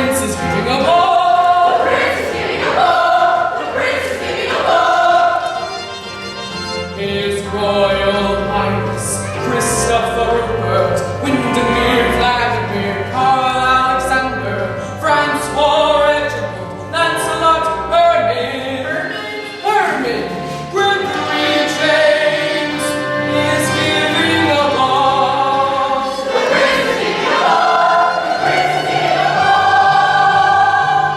prince is giving a ball. The prince is giving a ball. The prince is giving a ball. His Royal Highness Christopher Rupert, Windermere, Vladimir, Karl Alexander, Francois Reginald, Lancelot, Herman, Gregory James is giving a ball. The prince is giving a ball. The prince is giving a ball.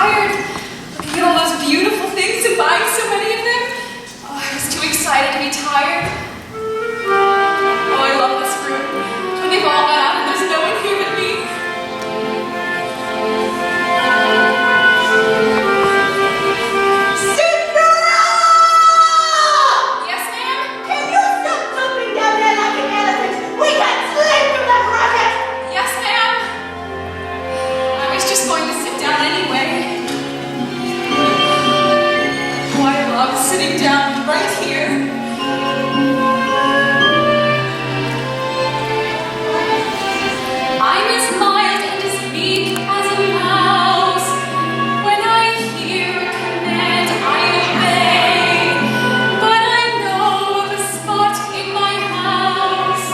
tired. Looking at all those beautiful things and buying so many of them. Oh, I was too excited to be tired. Oh, I love this room. When they've all gone out and there's no one here but me. Cinderella! Yes, ma'am? Can you stop jumping down there like an elephant? We got slain from that rocket! Yes, ma'am. I was just going to sit down anyway. Oh, I love sitting down right here. I'm as mild and as meek as a mouse. When I hear a command, I obey. But I know of a spot in my house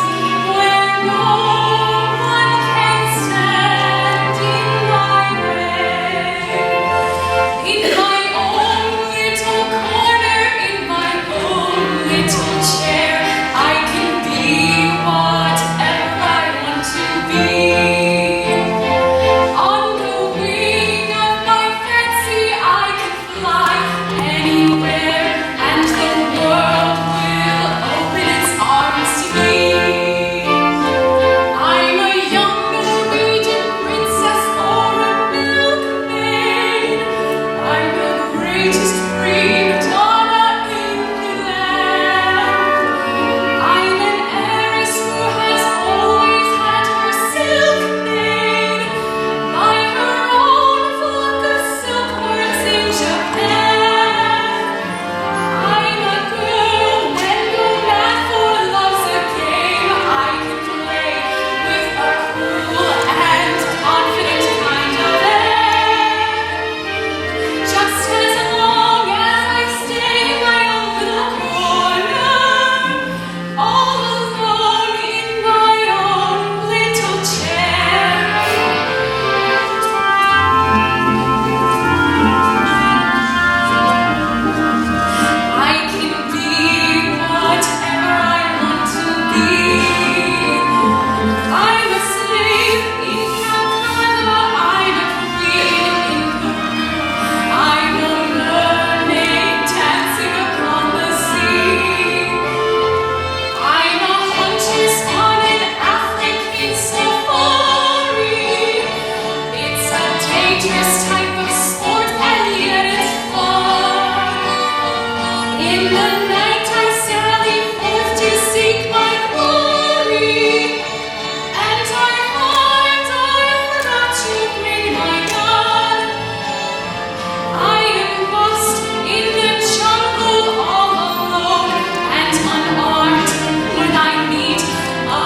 where no one can stand in my way. In my own little corner, in my own little chair, I can be whatever I want to be. On the wing of my fancy, I can fly anywhere, and the world will open its arms to me. I'm a young Norwegian princess or a milkmaid. I'm the greatest prima donna in the land. I'm an heiress who has always had her silk made by her own flock of silkworms in Japan. I'm a girl when no man for love's a game I can play with a cool and confident kind of air. Just as long as I stay in my own little corner, all alone in my own little chair. I can be whatever I want to be. I'm a slave in Calcutta, I'm a queen in Peru, I'm a mermaid dancing upon the sea. I'm a huntress on an African safari. It's a dangerous type of sport and yet it's fun. In the night I sally forth to seek my glory, and I forgot to bring my gun. I am lost in the jungle all alone and unarmed when I meet a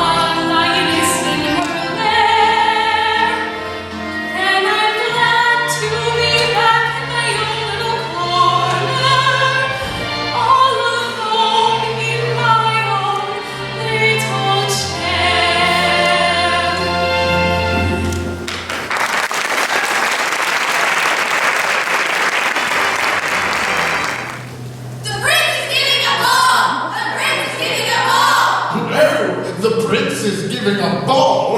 lioness in her lair. Then I'm glad to be back in my own little corner, all alone in my own little chair. The prince is giving a ball! The prince is giving a ball! Oh, the prince is giving a ball.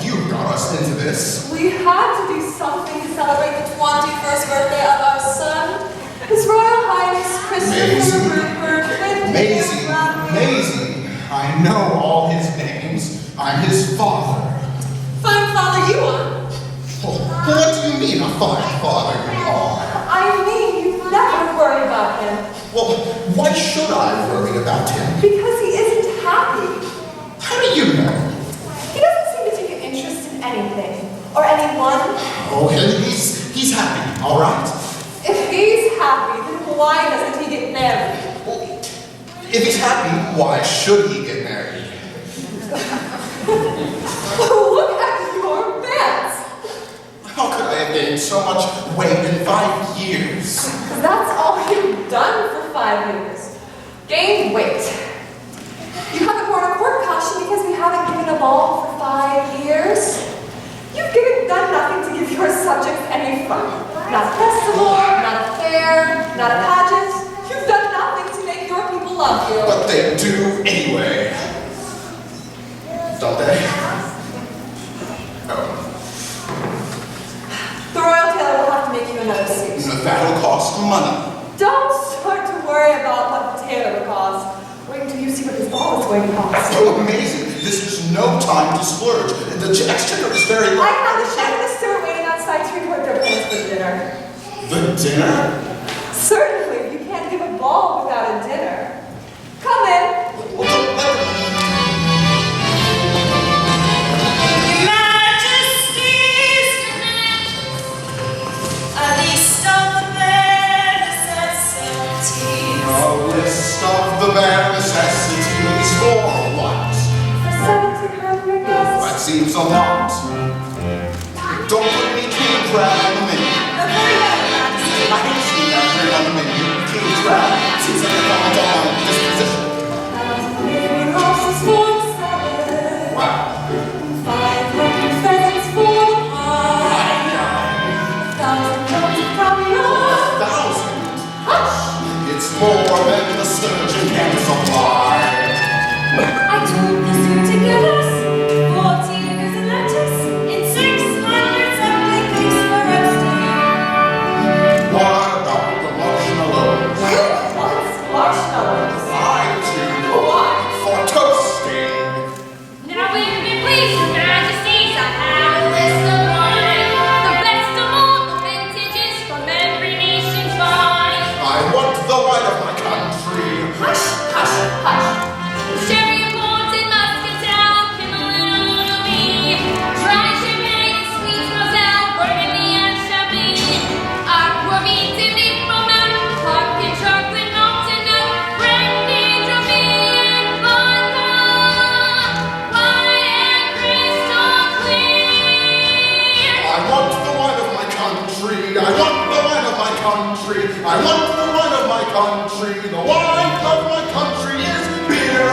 You got us into this. We had to do something to celebrate the 21st birthday of our son, His Royal Highness Christopher Maisie. Rupert Maisie, Maisie. I know all his names. I'm his father. Fine father you are. Oh, what do you mean, a fine father you are? I mean, you never worry about him Well, why should I worry about him? because he isn't happy. How do you know? He doesn't seem to take an interest in anything or anyone. Oh, he's happy, all right? If he's happy, then why doesn't he get married? Well, if he's happy, why should he get married? Look at your pants. How could I have gained so much weight in 5 years? That's all you've done for 5 years. Gain weight. You haven't worn a court costume because we haven't given a ball for 5 years. You've done nothing to give your subjects any fun. Not a festival, not a fair, not a pageant. You've done nothing to make your people love you. But they do anyway. Don't they? Oh. The royal tailor will have to make you another costs money. Don't start to worry about what the tailor will cost. Wait until you see what this ball is going to cost. Oh, amazing. This is no time to splurge. The exchequer is very low. I have the chef and the steward waiting outside to report their plans for dinner. The dinner? Certainly, you can't give a ball without a dinner. Come in. Majesties, a list of the bare necessities. A list of the bare necessities for what? For 1,700 guests. That seems a lot. Don't put any king crab on the menu. The very better, Majesty. I hate seeing that thing on the menu. King crab seems like a comment on my disposition. Wow. 500 pheasants for the pie. 1,000 notes from your 1,000. hush. It's more than the sturgeon can supply. I told the steward to give us 40 acres of lettuce and 600 separate pigs for roasting. What about the marshmallows? What's marshmallows? I do. Why? For toasting. Now, if it please your majesties, I have a list of wine, the best of all the vintages from every nation's vine. I want the wine of my country. Hush, hush, hush. Sherry of Port and Muscatel, Kimberley, dry champagne and sweet Moselle, Burgundy and Chablis, aquavit and beef romance, pumpkin chocolate, malted nut, brandy, dramé, and vodka, wine and crystal clear. I want the wine of my country. I want the wine of my country. I want the wine of my country. The wine of my country is beer.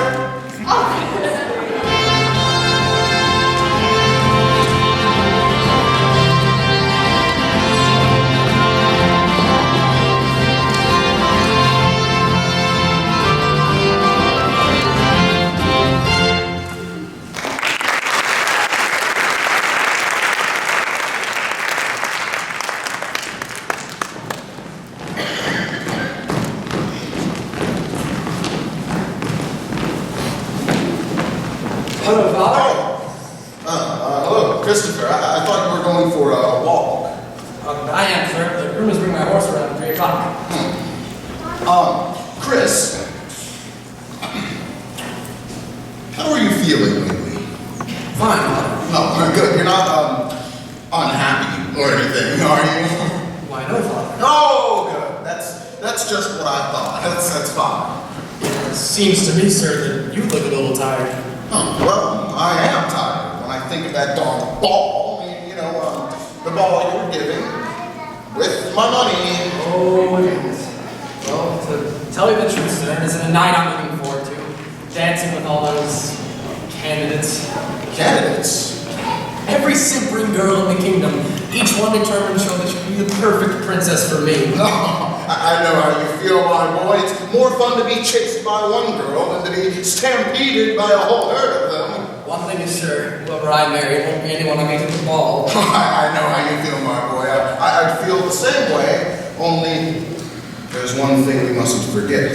Hello, Father. Hello, Christopher. I thought you were going for a walk. I am, sir. The groomers bring my horse around at 3 o'clock. Chris. How are you feeling lately? Fine, Father. No, good. You're not, unhappy or anything, are you? Why, no, Father. Oh, good. That's just what I thought. That's fine. It seems to me, sir, that you look a little tired. Oh, well, I am tired when I think of that darn ball. You know, the ball you were giving with my money. Oh, it is. Well, to tell you the truth, sir, this is a night I'm looking forward to. Dancing with all those candidates. Candidates? Every simpering girl in the kingdom, each one determined to show that she'd be the perfect princess for me. No, I know how you feel, my boy. It's more fun to be chased by one girl than to be stampeded by a whole herd of them. One thing is sure, whoever I marry won't be anyone I meet at the ball. I know how you feel, my boy. I'd feel the same way, only there's one thing we mustn't forget.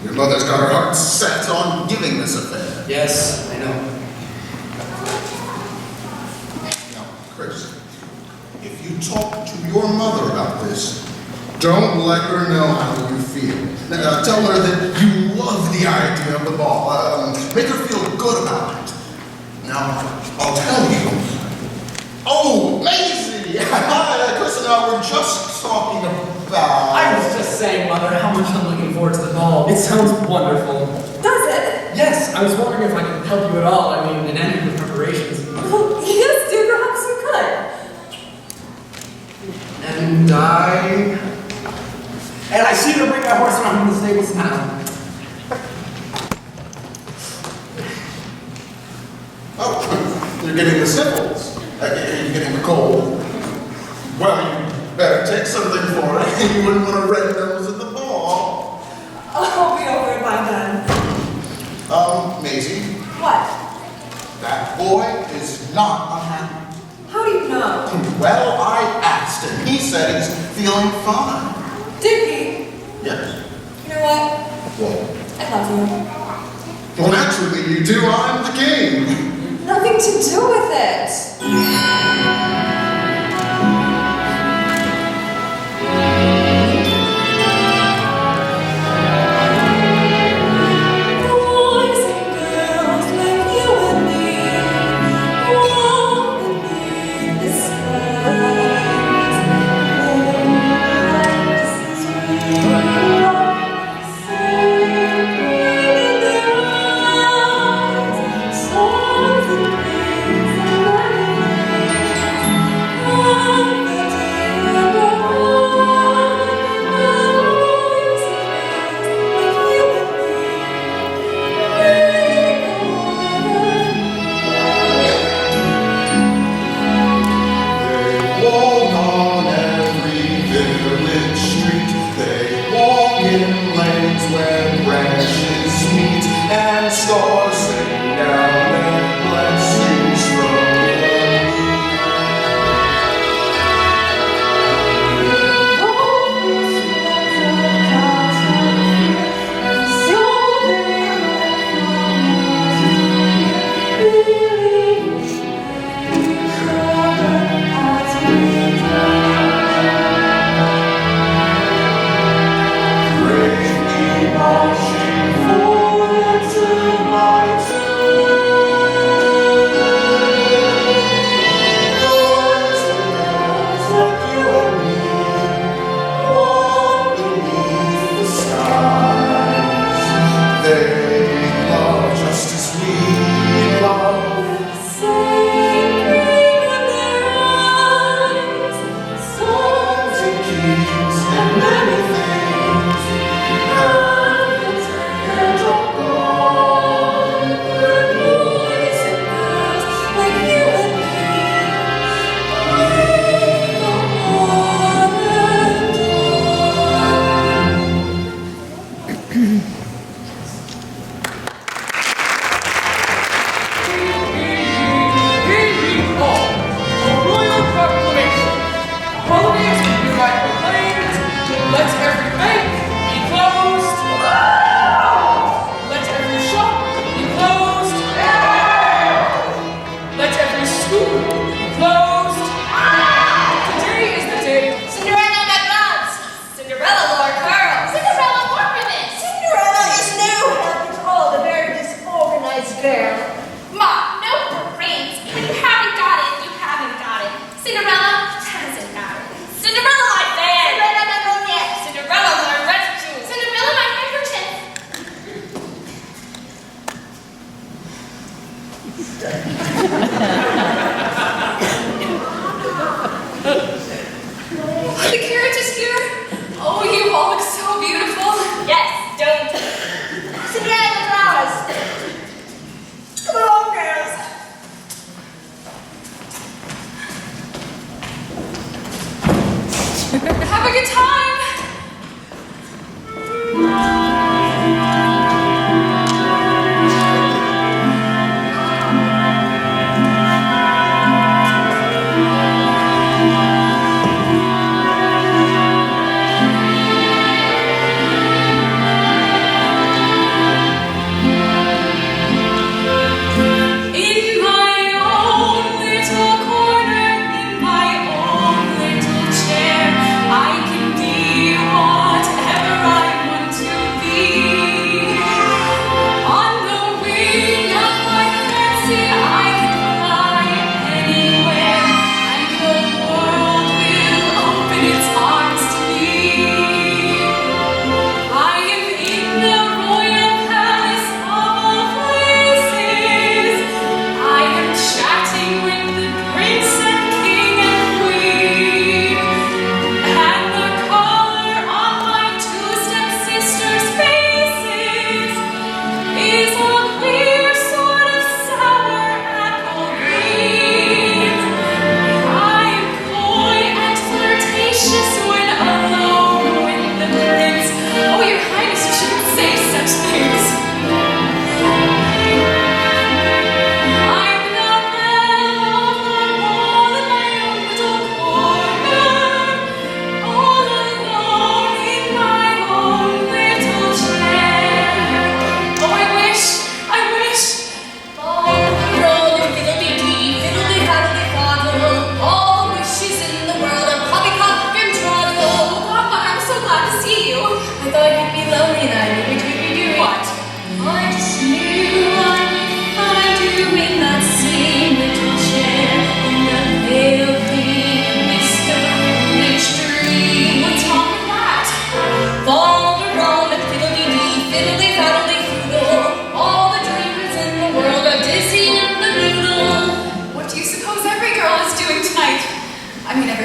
Your mother's got her heart set on giving this affair. Yes, I know. Now, Chris, if you talk to your mother about this, don't let her know how you feel. Tell her that you love the idea of the ball. Make her feel good about it. Now, I'll tell you. Oh, Maisie! Chris and I were just talking about... I was just saying, Mother, how much I'm looking forward to the ball. It sounds wonderful. Does it? Yes, I was wondering if I could help you at all. I mean, in any of the preparations. Well, yes, dear, perhaps you could. And I see her bring my horse around in the stables now. Oh, you're getting the sniffles. You're getting the cold. Well, you better take something for it. You wouldn't want a red nose at the ball. I'll be over it by then. Maisie, What? that boy is not unhappy. How do you know? Well, I asked him. He said he's feeling fine. Dickie, Yes. you know what? What? I love you. Well, naturally you do. I'm the king. Nothing to do with it. Boys and girls like you and me walk beneath the skies. Songs and dreams and They walk on every village street. They walk in lanes where branches meet, and stars sing down their blessings from bringing marching forward to my boys and girls like you and me walk beneath the skies. They love just as we love. Songs and keys and many things. And the tears are gone. boys and girls like you and me go on and on. Royal proclamation. Holidays hereby proclaimed. Let every bank be closed. Let every shop be closed. Let every school be closed. Today is the day. Cinderella McNuts! Cinderella Lord Curl! Cinderella More Ribbons! Cinderella is no help at all, a very disorganized girl. Mom, no brains. If you haven't got it, you haven't got it. Cinderella hasn't got it. Cinderella my fan! Cinderella my rocket! Cinderella my rescue! Cinderella my handkerchief! The carriage is here. Oh, you all look so beautiful. Yes, don't. Cinderella flowers! Come along, girls. Have a good time.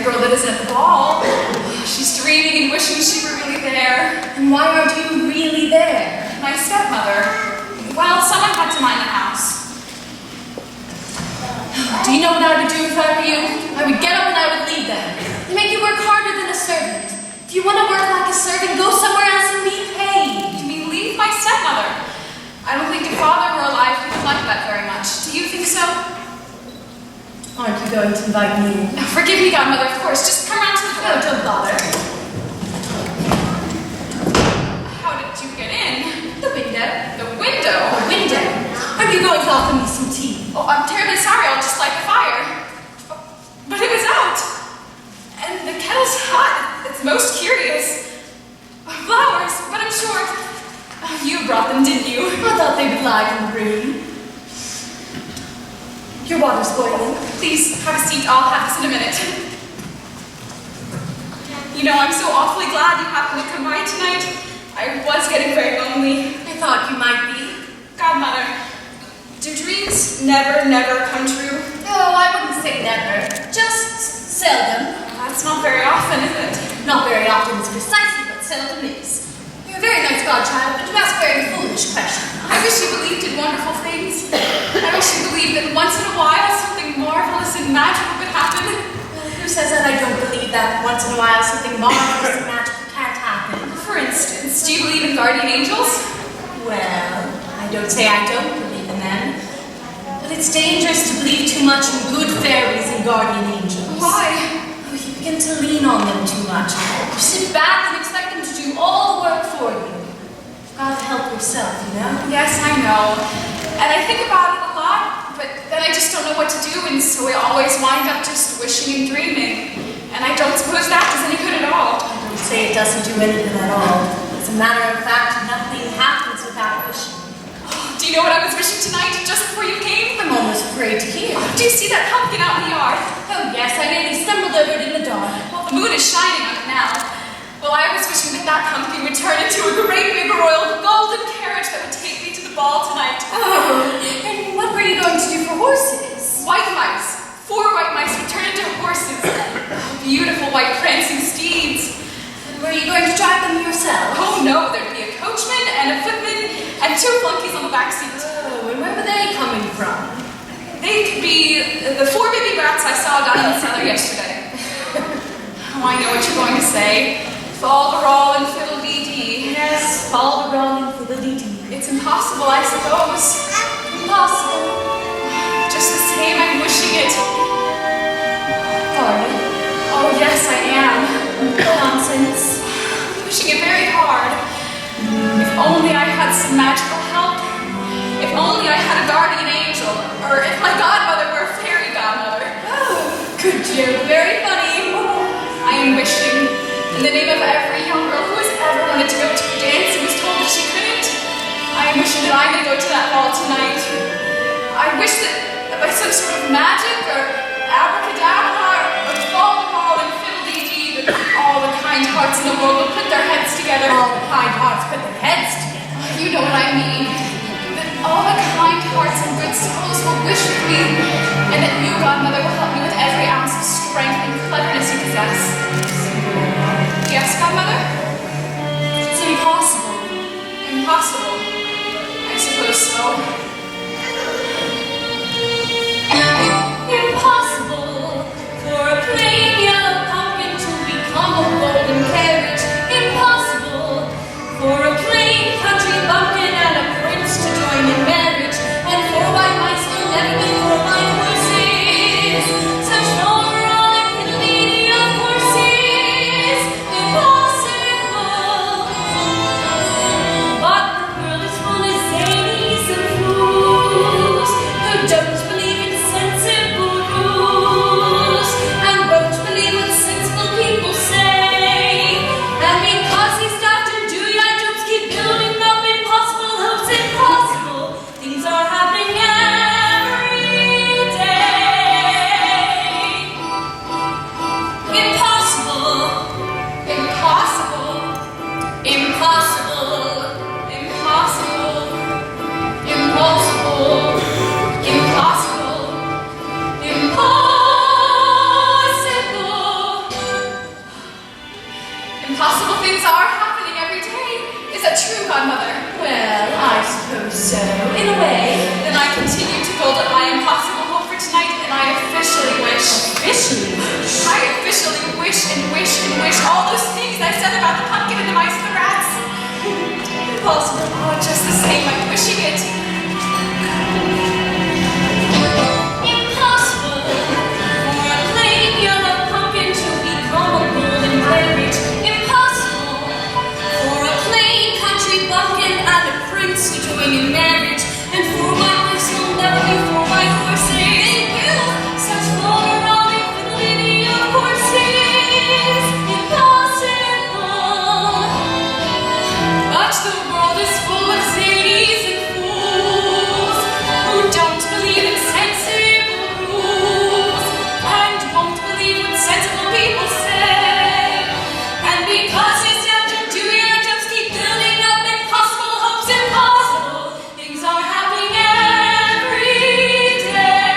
every girl that isn't at the ball. She's dreaming and wishing she were really there. And why aren't you really there? My stepmother. Well, someone had to mind the house. Do you know what I would do if I were you? I would get up and I would leave them. They make you work harder than a servant. If you want to work like a servant, go somewhere else and be paid. You mean leave my stepmother? I don't think if father were alive, he would like that very much. Do you think so? Aren't you going to invite me? Oh, forgive me, godmother, of course. Just come round to the door. No, don't bother. How did you get in? The window. The window? The window. Are you going to offer me some tea? Oh, I'm terribly sorry. I'll just light the fire. But it was out. And the kettle's hot. It's most curious. Flowers, but I'm sure you brought them, didn't you? I thought they would lie in the room. Your water's boiling. Please, have a seat. I'll have this in a minute. You know, I'm so awfully glad you happened to come by tonight. I was getting very lonely. I thought you might be. Godmother, do dreams never come true? Oh, I wouldn't say never. Just seldom. That's not very often, is it? Not very often is precisely what seldom is. You're a very nice godchild, but you ask very foolish questions. I wish you believed in wonderful things. I wish you believed that once in a while something marvelous and magical could happen. Well, who says that I don't believe that once in a while something marvelous and magical can't happen? For instance, do you believe in guardian angels? Well, I don't say I don't believe in them. But it's dangerous to believe too much in good fairies and guardian angels. Why? Oh, you begin to lean on them too much. You sit back and expect them to do all the work for you. You've got to help yourself, you know? Yes, I know. And I think about it a lot, but then I just don't know what to do, and so I always wind up just wishing and dreaming. And I don't suppose that does any good at all. I don't say it doesn't do anything at all. As a matter of fact, nothing happens without wishing. Do you know what I was wishing tonight, just before you came? I'm almost afraid to hear. Do you see that pumpkin out in the yard? Oh yes, I nearly stumbled over it in the dark. Well, the moon is shining on it now. Well, I was wishing that that pumpkin would turn into a great big royal golden carriage that would take me to the ball tonight. Oh, and what were you going to do for horses? White mice. 4 white mice would turn into horses. Beautiful white prancing steeds. And were you going to drive them yourself? Oh no, there'd be a coachman and a footman and 2 flunkies on the back seat. Oh, and where were they coming from? They could be the 4 baby rats I saw down in the cellar yesterday. Oh, I know what you're going to say. Fol-de-rol and fiddle-dee-dee. Yes, fol-de-rol and fiddle-dee-dee. It's impossible, I suppose. Impossible. Just the same, I'm wishing it. Are you? Oh, yes, I am. Nonsense. I'm wishing it very hard. If only I had some magical help. If only I had a guardian angel. Or if my godmother were a fairy godmother. Oh, good joke. Very funny. I am wishing, in the name of every young girl who has ever wanted to go to a dance and was told that she couldn't, I am wishing that I may go to that ball tonight. I wish that by some sort of magic or abracadabra or fol-de-rol and fiddle-dee-dee that all the kind hearts in the world will put their heads together. All the kind hearts put their heads together. You know what I mean. That all the kind hearts and good souls will wish with me, and that you, godmother, will help me with every ounce of strength and cleverness you possess. Yes, godmother? It's impossible. Impossible. I suppose so. Impossible for a plain yellow pumpkin to become a golden carriage. Impossible for a plain country bumpkin and a prince to join in marriage. And 4 white mice will never be 4 white horses. Such fol-de-rol and fiddle-dee-dee of course is Impossible things are happening every day. Is that true, Godmother? Well, I suppose so, in a way. Then I continue to build up my impossible hope for tonight, and I officially wish. Officially? I officially wish and wish and wish all those things I said about the pumpkin and the mice and the rats. Impossible. Oh, just the same, I'm wishing it. Impossible for a plain yellow pumpkin to be crumbled and buried. Impossible for a plain country bumpkin and a prince to join in marriage. And for my horse will never be for my horses. Thank you. Such vulgar infinity of horses. Impossible. But the world is full of zanies and fools who don't believe in sensible rules and won't believe what sensible people say. And because it's after doing, I just keep building up impossible hopes. Impossible things are happening every day.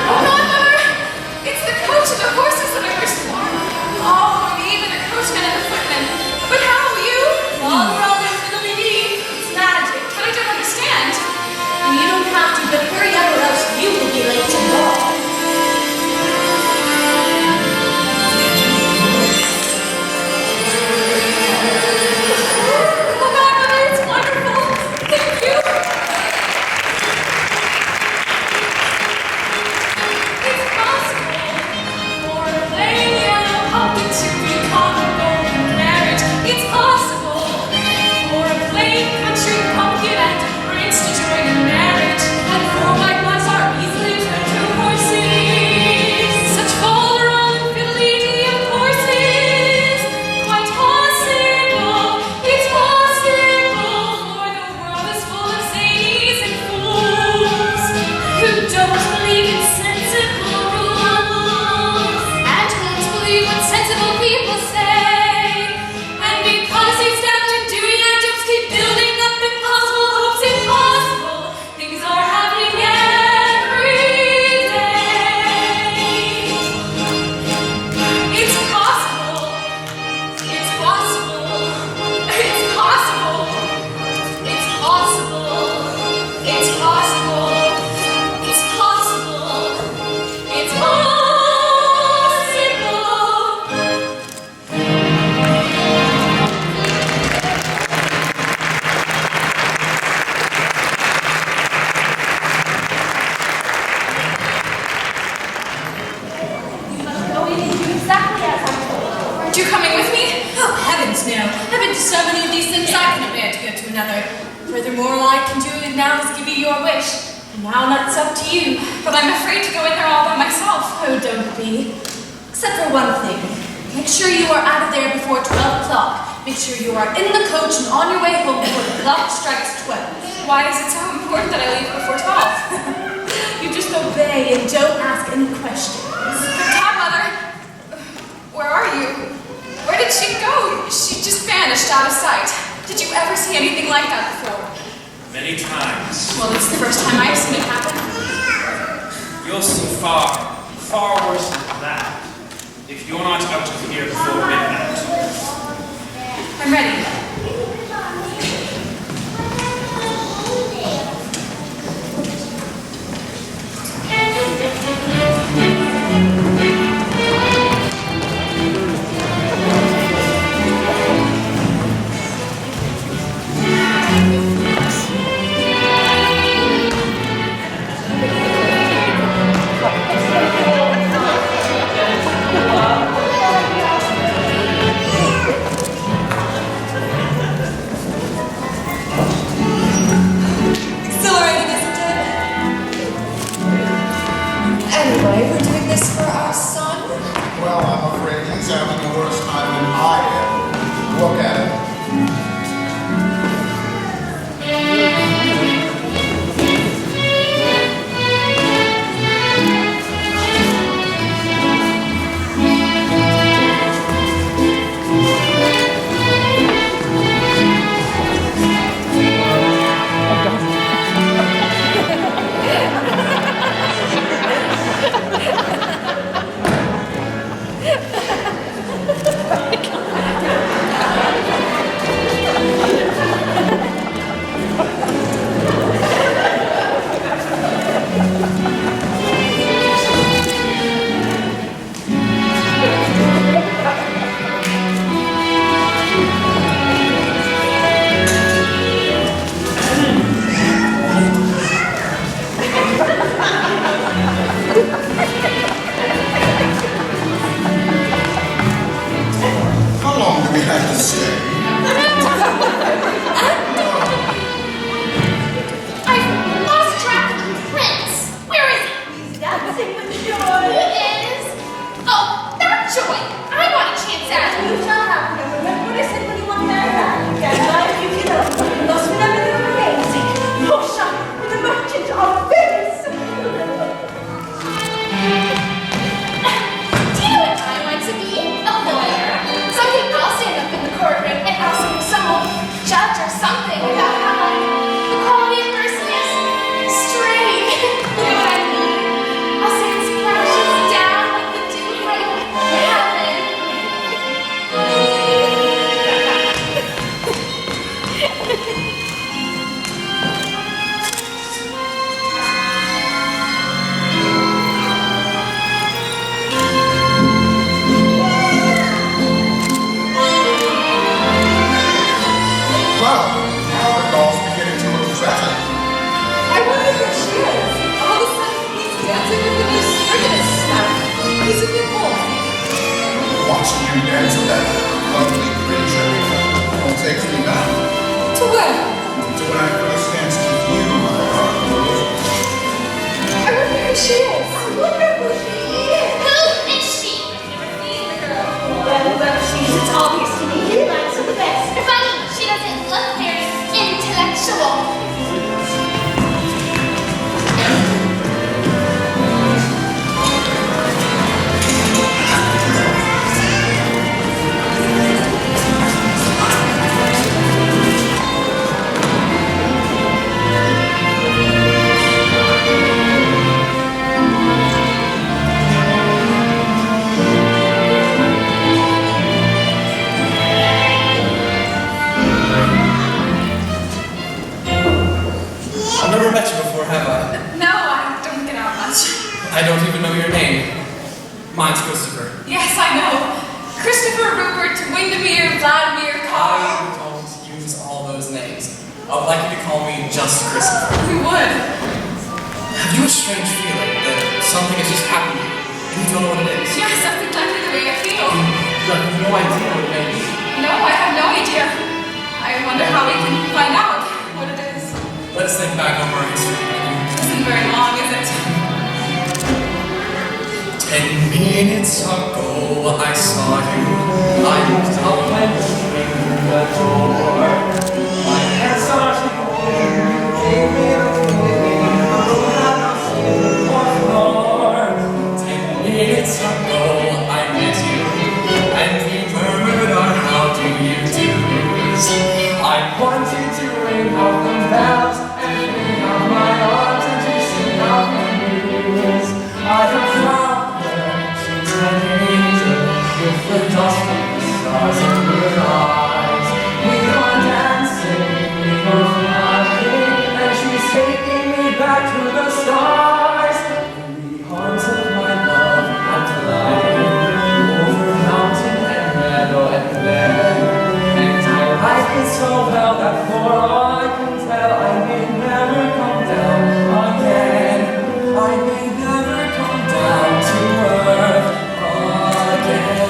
Oh, Godmother! It's the coach and the horses that I wished for. Oh, and even the coachman and the footman. But how will you? All around infinity, it's magic. But I don't understand. You don't have to, but hurry up or else you will be late to ball. Oh, Godmother, it's wonderful. Thank you. It's possible for a plain yellow pumpkin to become a golden carriage. It's possible for a plain country pumpkin and a prince to join in marriage. And for white ones are easily turned to horses. Such vulgar infidelity of horses. Quite possible. It's possible. For the world is full of zanies and fools who don't believe in sensible rules and won't believe what sensible people say. And because it's down to doing, I just keep building up impossible hopes. Impossible things are happening every day. It's possible. It's possible. It's possible. It's possible. It's possible. It's possible. It's possible. Exactly as I'm told. Aren't you coming with me? Oh, heavens, no. I've been to so many of these things I can bear to go to another. Furthermore, all I can do now is give you your wish. And now that's up to you. But I'm afraid to go in there all by myself. Oh, don't be. Except for one thing. Make sure you are out of there before 12 o'clock. Make sure you are in the coach and on your way home before the clock strikes 12. Why is it so important that I leave before 12? You just obey and don't ask any questions. But Godmother, where are you? Where did she go? She just vanished out of sight. Did you ever see anything like that before? Many times. Well, it's the first time I've seen it happen. You'll see far, far worse than that if you're not out of here before midnight. I'm ready. something about how the quality of person is strained. You know what I mean? I'll say it splashes down like the dew from heaven. Wow, now the doll's beginning to look better. I wonder where she is. All of a sudden, he's dancing with the new string in his snout. He's a good boy. Watching you dance with that lovely creature takes me back To where? to when I first danced with you, my heart. I wonder who she is. I wonder who she is. Who is she? I've never seen the girl. Well, whoever she is, it's obvious to me. He likes her the best. Funny, she doesn't look very intellectual. I've never met you before, have I? No, I don't get out much. I don't even know your name. Mine's Christopher. Yes, I know. Christopher, Rupert, Windermere, Vladimir, Carl. I don't use all those names. I would like you to call me just Christopher. We would. Have you a strange feeling that something has just happened to you and you don't know what it is? Yes, that's exactly the way I feel. You have no idea what it may be. No, I have no idea. I wonder how we can find out what it is. Let's think back over our history together. Isn't very long, is it? 10 minutes ago I saw you. I looked out my window in the door. My hands started going. Gave me a feeling I've not seen before. 10 minutes ago I met you, and we murmured our how do you do's. I wanted to ring out the bells and bring out my arms and to sing out the news. I have found her, she's an angel with the dust of the stars in her eyes. We are dancing, we are laughing, and she's taking me back to the stars. In the arms of my love, I'm flying over mountain and meadow and glen. And I like it so well that for all I can tell, I may never come down again. I may never come down to earth again.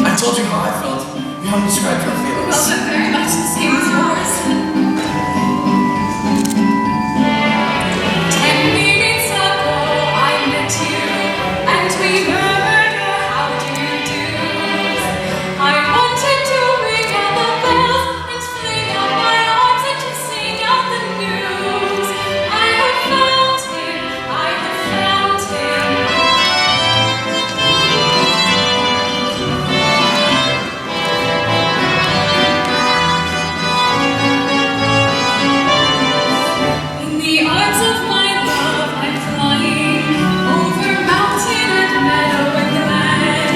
I told you how I felt. You haven't described your feelings. Well, then very much the same as yours. 10 minutes ago I met you, and we murmured our how do you do's. I wanted to ring out the bells and fling out my arms and to sing out the news. I have found him, I have found him. In the arms of my love, I'm flying over mountain and meadow and glen.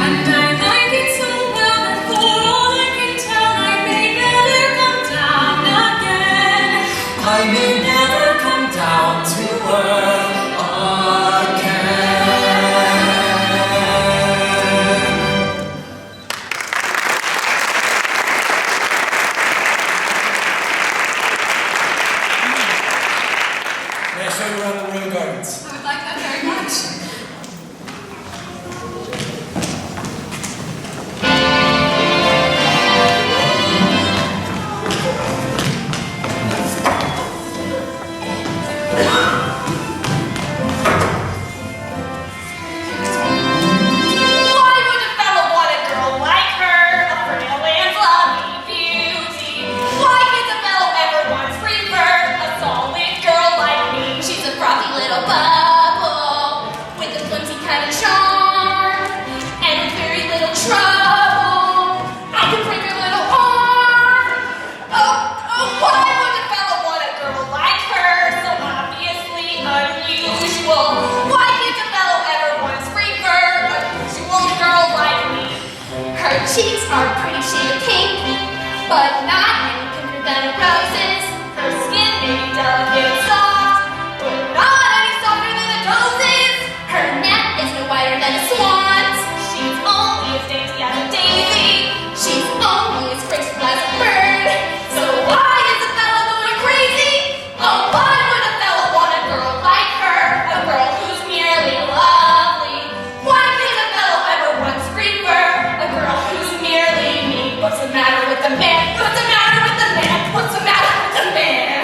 And I like it so well that for all I can tell, I may never come down again. I may never come down to earth again. May I show you around the royal gardens? I would like that very much. Why would a fellow want a girl like her? A frail and lovely beauty. Why does a fellow ever want free fur? A solid girl like cheeks are a pretty shade of pink, but not any pinker than a rose's. Her skin may be delicate and soft, but not any softer than a rose's. Her neck is no wider than a swan's. She's only as dainty as a daisy. She's only as graceful as a bird. So why is a fellow going crazy? Oh, why would a fellow want a girl like her? A girl who's merely lovely. Why can't a fellow ever want to scream for a girl who's merely me? What's the matter with the man? What's the matter with the man? What's the matter with the man?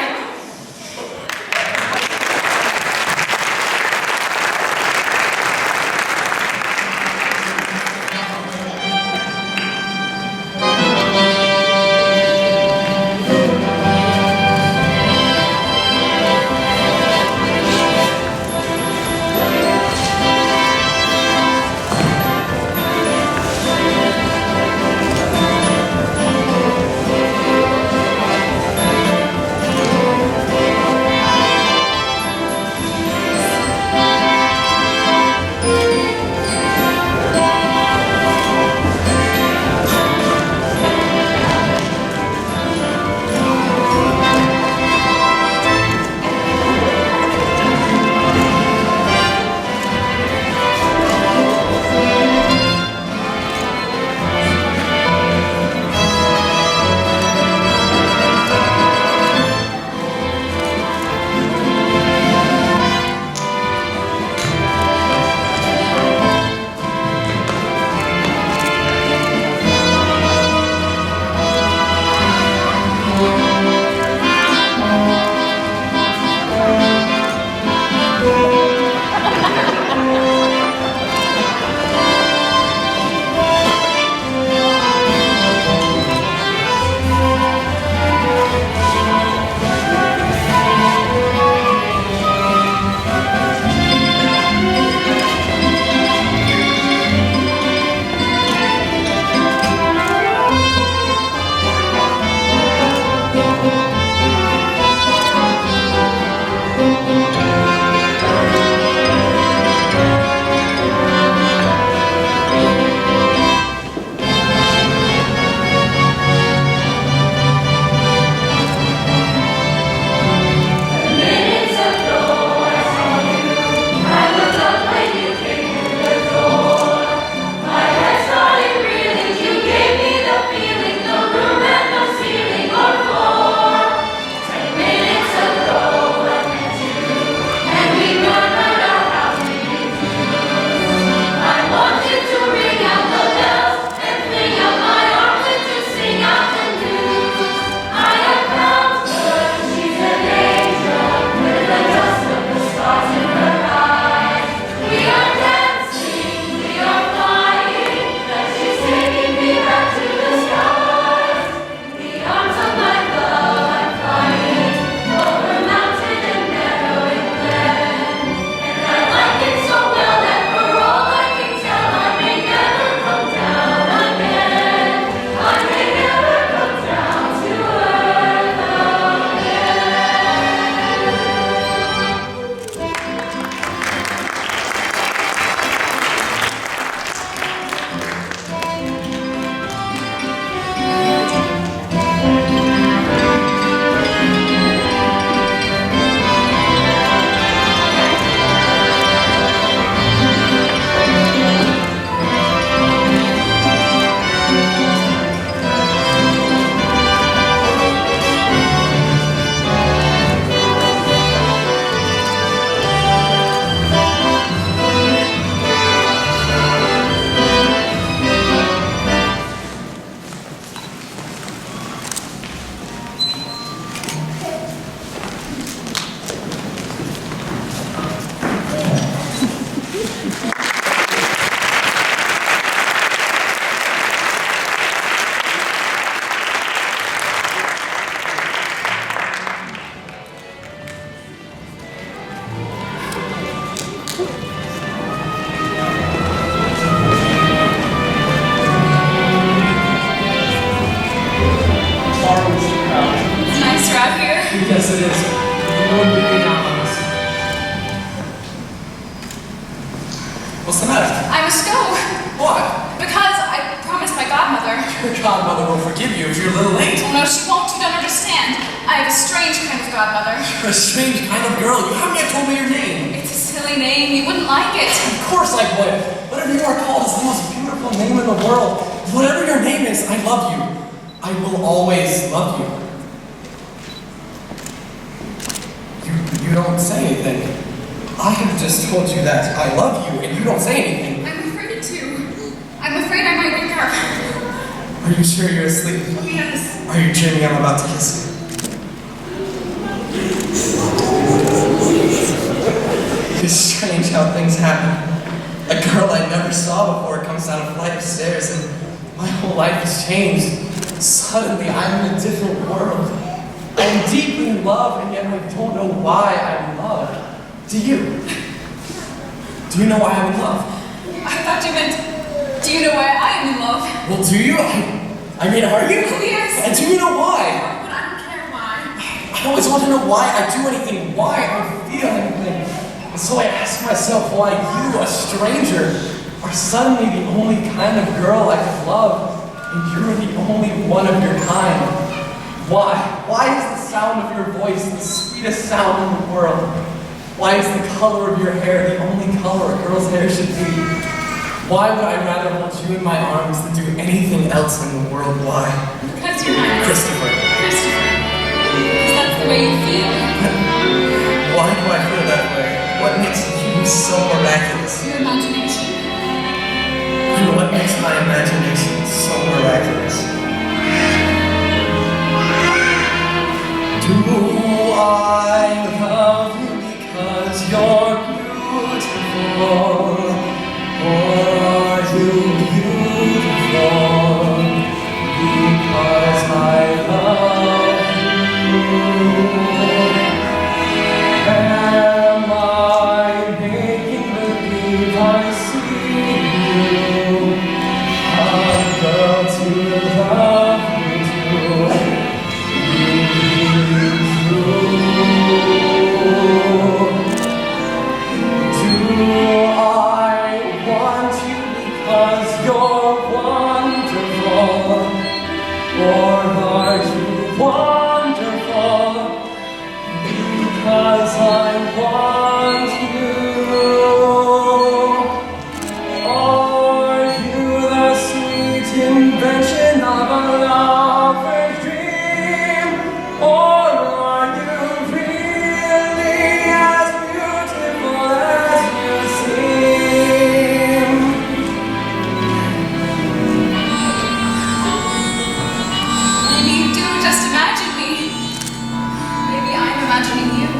Yes, it is. The Lord be down on us. What's the matter? I must go. Why? Because I promised my godmother godmother will forgive you if you're a little late. Oh, no, she won't. You don't understand. I have a strange kind of godmother. You're a strange kind of girl. You haven't yet told me your name. It's a silly name. You wouldn't like it. Of course I would. Whatever you are called is the most beautiful name in the world. Whatever your name is, I love you. I will always love you. You don't say anything. I have just told you that I love you, and you don't say anything. I'm afraid to. I'm afraid I might wake up. Are you sure you're asleep? Yes. Are you dreaming I'm about to kiss you? It's strange how things happen. A girl I never saw before comes down a flight of stairs, and my whole life has changed. Suddenly, I'm in a different world. I'm deeply in love, and yet I don't know why I'm in love. Do you? Do you know why I'm in love? I thought you meant, do you know why I am in love? Well, do you? I mean, are you? Oh, yes. And do you know why? But I don't care why. I always want to know why I do anything, why I feel anything. And so I ask myself why you, a stranger, are suddenly the only kind of girl I could love, and you're the only one of your kind. Why? Why is the sound of your voice the sweetest sound in the world? Why is the color of your hair the only color a girl's hair should be? Why would I rather hold you in my arms than do anything else in the world? Why? Because you're mine. Christopher. Christopher. Because that's the way you feel. Why do I feel that way? What makes you so miraculous? Your imagination. And what makes my imagination so miraculous? Do I love you because you're beautiful? Or are you beautiful because I love you? Am I making believe I see you? A girl to love me too. Do I want you because you're wonderful? Or are you wonderful because I want you? Are you the sweet invention of a lover's dream? Or are you really as beautiful as you seem? Maybe you do just imagine me. Maybe I'm imagining you.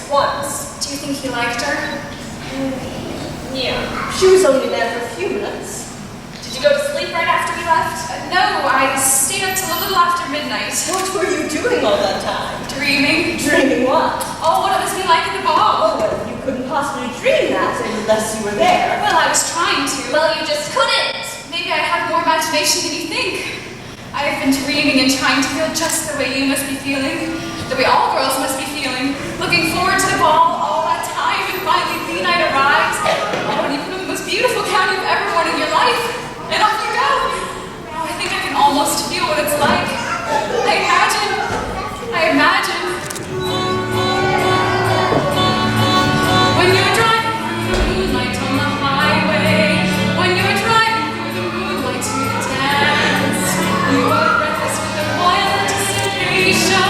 once. Do you think he liked her? Yeah, she was only there for a few minutes. Did you go to sleep right after we left? No, I stayed up till a little after midnight. What were you doing all that time? Dreaming. Dreaming what? Oh, what it must be like at the ball. Oh, well, you couldn't possibly dream that unless you were there. Well, I was trying to. Well, you just couldn't. Maybe I have more imagination than you think. I have been dreaming and trying to feel just the way you must be feeling, the way all girls must be feeling, looking forward to the ball all that time, and finally the night arrives. Oh, and you put on the most beautiful gown you've ever worn in your life, and off you go. Oh, I think I can almost feel what it's like. I imagine. When you're driving through the moonlight on the highway, when you're driving through the moonlight to the dance, you are breathless with the wild anticipation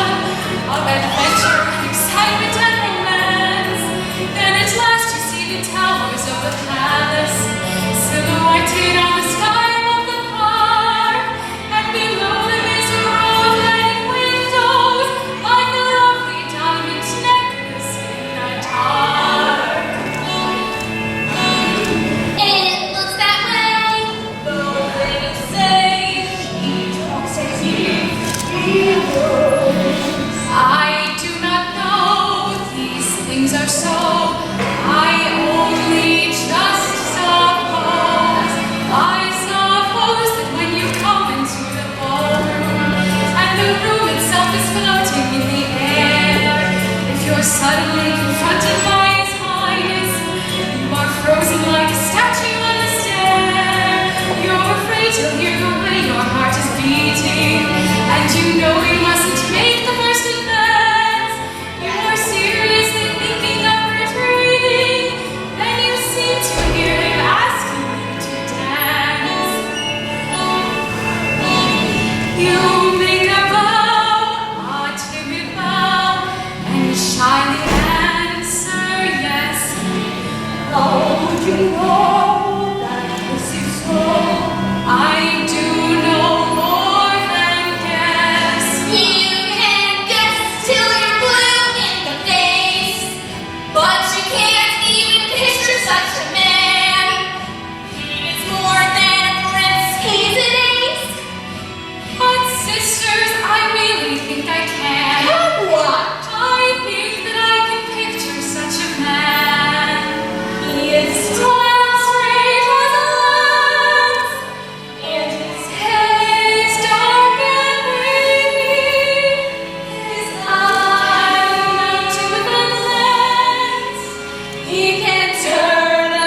of adventure, excitement, and romance. Then at last you see the towers of the palace, silhouetted on the sky above the park, and below them is a row of lighted windows, like a lovely diamond necklace in the dark. It looks that way. Though they say he talks as if he would, I do not know these things are so. I only just suppose. I suppose that when you come into the ballroom and the room itself is floating in the air, if you're suddenly confronted by His Highness, you are frozen like a statue on the stair. You're afraid to hear the way your heart is beating, and you know you mustn't make the first advance. You're seriously thinking of retreating, then you seem to hear Him asking you to dance. You make a bow, a timid bow, and shyly answer yes. Oh, you know that this is so. I do no more than guess. You can guess till you're blue in the face, but you can't even picture such a man. He is more than a prince, he's an ace. But sisters, I really think I can. Can what? I think that I can picture such a man. He is tall and straight as a lance, and his head is dark and wavy. His eye to the lens. He can turn a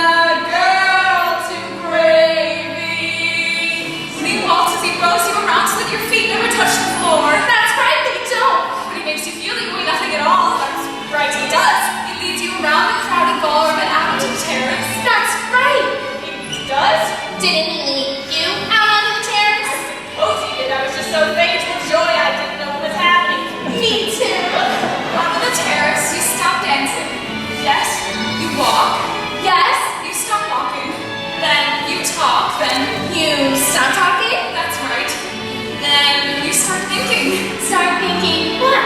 girl to gravy. When he walks as he throws you around so that your feet never touch the floor. That's right, they don't. But he makes you feel that you weigh nothing at all. That's right, he does. He leads you around the crowded ballroom and out to the terrace. That's right. He does? Didn't he lead you out onto the terrace? Suppose he did. I was just so faint with joy I didn't know what was happening. Me too. Onto the terrace, you stop dancing. Yes. You walk. Yes. You stop walking. Then you talk. Then You stop talking? that's right. Then you start thinking. Start thinking what?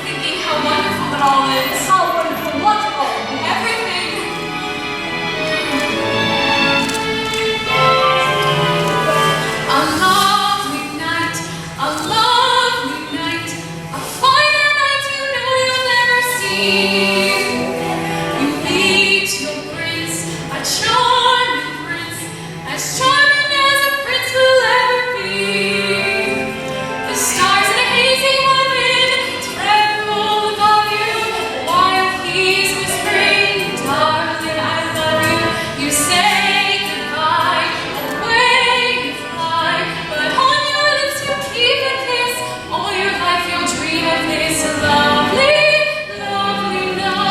Thinking how wonderful it all is. How wonderful, wonderful. Everything. A lovely night, a finer night you know you'll never see. You meet your prince, a charming prince, as charming as a prince will ever be. The stars in a hazy heaven tremble above you, while he's whispering, "Darling, I love you." You say goodbye, away you fly, but on your lips you keep a kiss. All your life you'll dream of this lovely, lovely night.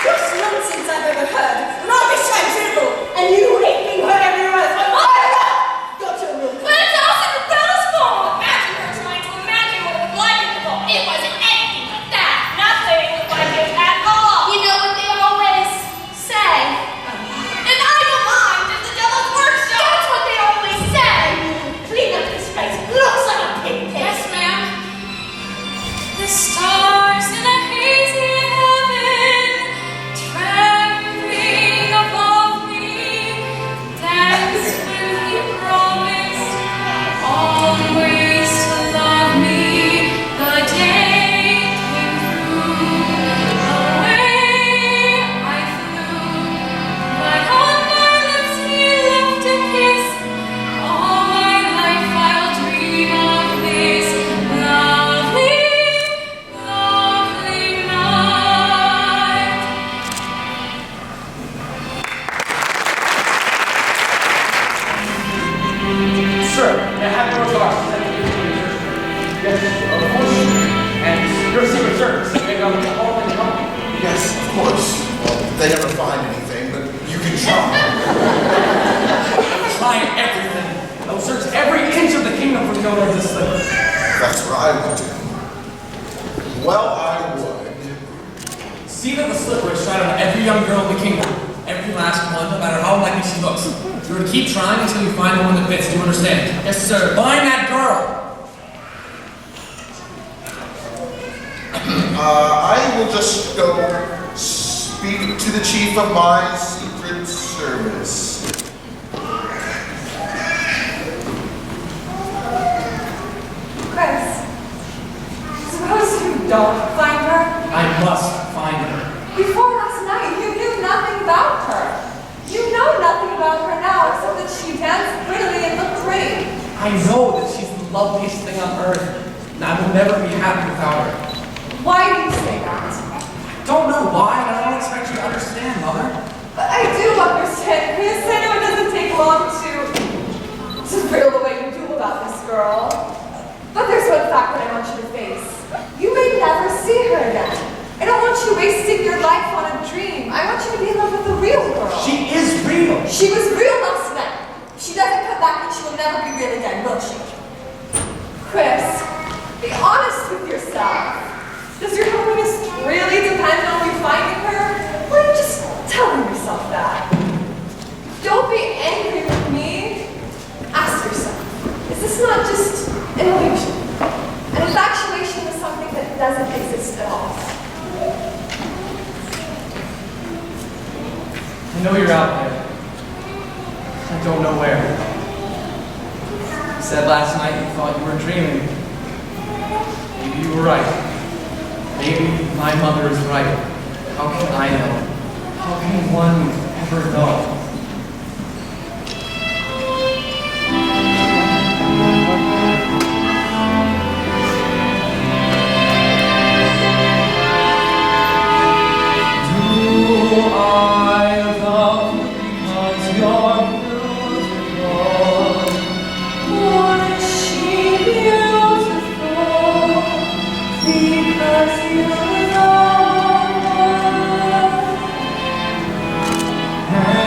worst nonsense I've ever heard. Rubbish and dribble. And you raping her everywhere else. Got your room. But it's all Cinderella's fault. Imagine her trying to imagine what it was like in the ball. It wasn't anything like that. Nothing like it at all. You know what they always say? An idle mind is the devil's workshop. That's what they always say. Clean up this place. Looks like a pig pen. Yes, ma'am. The stars in a hazy heaven, trembling above me, danced when he promised always to love me. The day came through, away I flew, but on my lips he left a kiss. All my life I'll dream of this lovely, lovely night. Sir, may I have your regards? Yes, of course. And your Secret Service, may I come all in company? Yes, of course. Well, they never find anything, but you can try. Trying everything. I'll search every inch of the kingdom for the owner of this slipper. That's what I would do. Well, I would. See that the slipper is tried on every young girl in the kingdom. Every last one, no matter how likely she looks. You're to keep trying until you find the one that fits. Do you understand? Yes, sir. Find that girl! I will just go speak to the chief of my Secret Service. Chris, suppose you don't find her? I must find her. Before last night, you knew nothing about her. You know nothing about her now, except that she danced prettily and looked pretty. I know that she's the loveliest thing on earth, and I will never be happy without her. Why do you say that? Don't know why, and I don't expect you to understand, Mother. But I do understand, Chris. I know it doesn't take long to feel the way you do about this girl. But there's one fact that I want you to face. You may never see her again. I don't want you wasting your life on a dream. I want you to be in love with the real girl. She is real. She was real last night. If she doesn't come back, then she will never be real again, will she? Chris, be honest with yourself. Does your happiness really depend on you finding her? Or are you just telling yourself that? Don't be angry with me. Ask yourself, is this not just an illusion? An infatuation with something that doesn't exist at all? I know you're out there. I don't know where. You said last night you thought you were dreaming. Maybe you were right. Maybe my mother is right. How can I know? How can one ever know? Do I love because you're beautiful? Or is she beautiful because you know her? And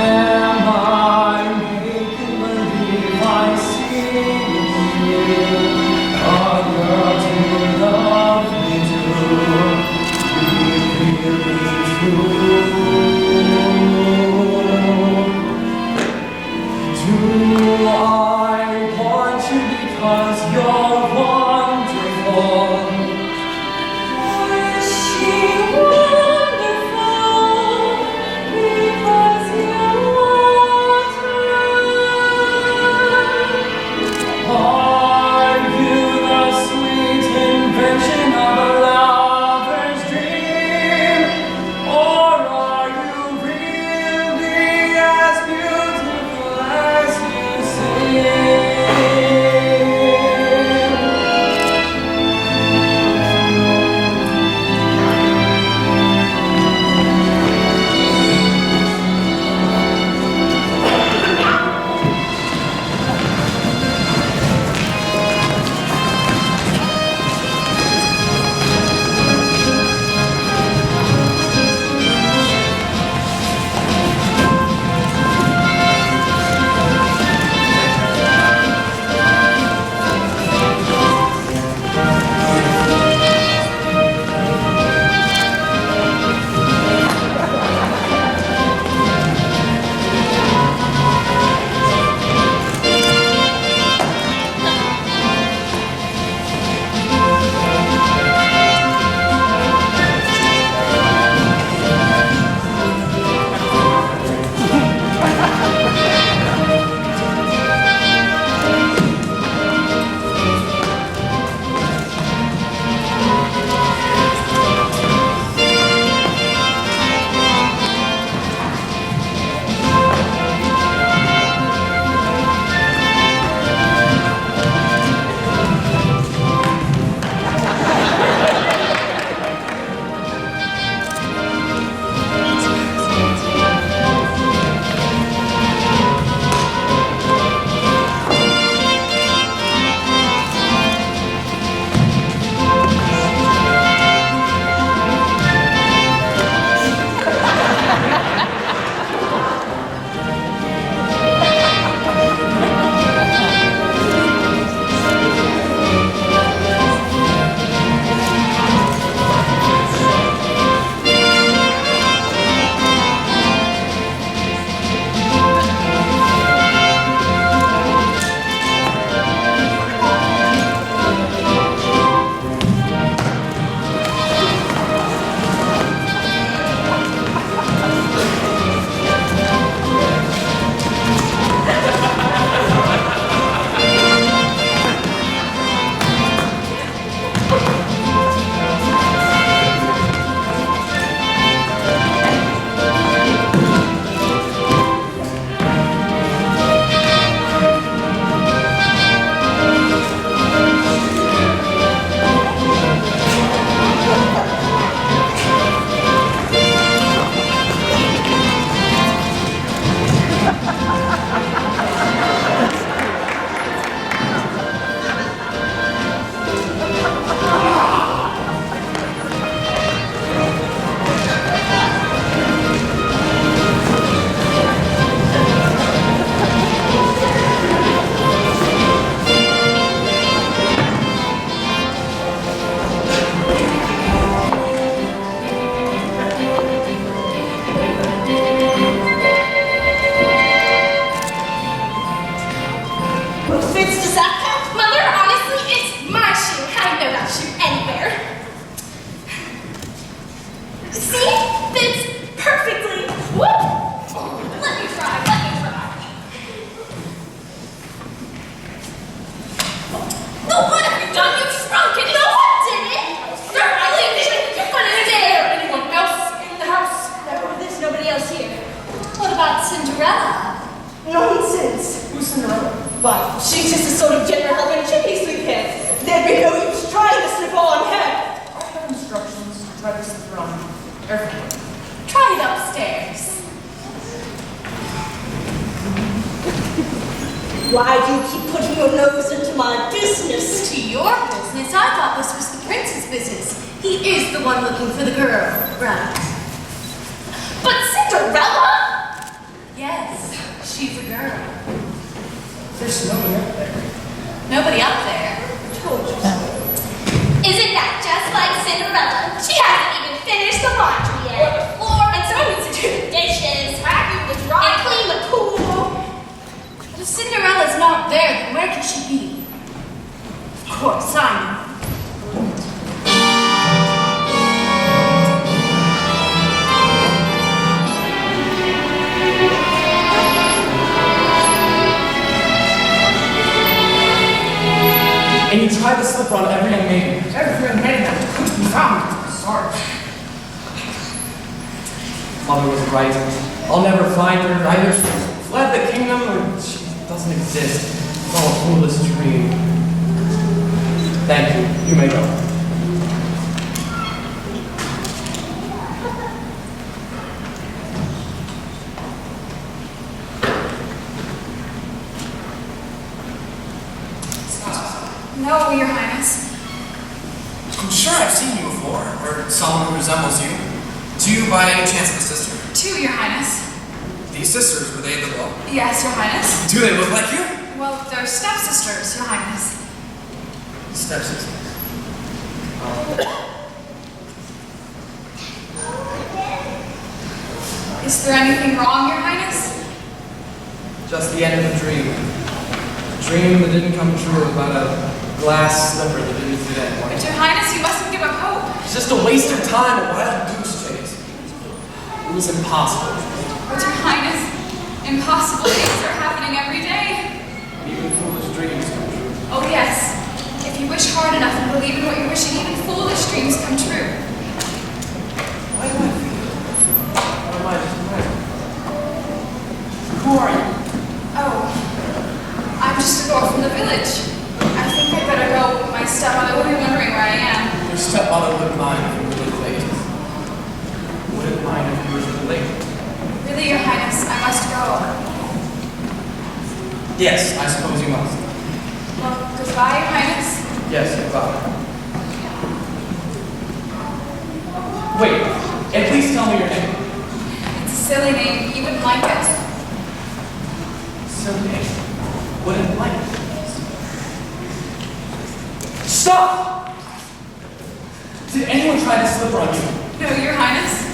Cinderella. Nonsense. Who's Cinderella? Why, she's just a sort of general helping chimney sweep here. There'd be no use trying to slip on her. I have instructions to try to slip around everywhere. Try it upstairs. Why do you keep putting your nose into my business? To your business? I thought this was the prince's business. He is the one looking for the girl, right? But Cinderella? Yes, she's a girl. There's nobody up there. Nobody up there. Isn't that just like Cinderella? She hasn't even finished the laundry yet. The floor, and someone needs to do the dishes, vacuum the dry, and clean the pool. But if Cinderella's not there, then where can she be? Of course, I know. And you tried to slip on every young maiden. Every young maiden that could be found. Sorry. Mother was right. I'll never find her. Either she's fled the kingdom or she doesn't exist. It's all a foolish dream. Thank you. You may go. No, Your Highness. I'm sure I've seen you before, or someone who resembles you. Do you by any chance have a sister? Two, Your Highness. These sisters, were they the well? Yes, Your Highness. Do they look like you? Well, they're stepsisters, Your Highness. Stepsisters. Is there anything wrong, Your Highness? Just the end of a dream. A dream that didn't come true about a glass slipper that didn't fit in. But Your Highness, you mustn't give up hope. It's just a waste of time, a wild goose chase. It was impossible. But Your Highness, impossible things are happening every day. Even foolish dreams come true. Oh yes, if you wish hard enough and believe in what you're wishing, even foolish dreams come true. Why do I feel? What am I doing? Who are you? Oh, I'm just a girl from the village. I think I'd better go. My stepmother will be wondering where I am. Your stepmother wouldn't mind if you were really late. Wouldn't mind if you were really late. Really, Your Highness, I must go. Yes, I suppose you must. Well, goodbye, Your Highness. Yes, goodbye. Wait, at least tell me your name. It's a silly name. You wouldn't like it. Silly name. Wouldn't like it. Stop! Did anyone try to slip on you? No, Your Highness.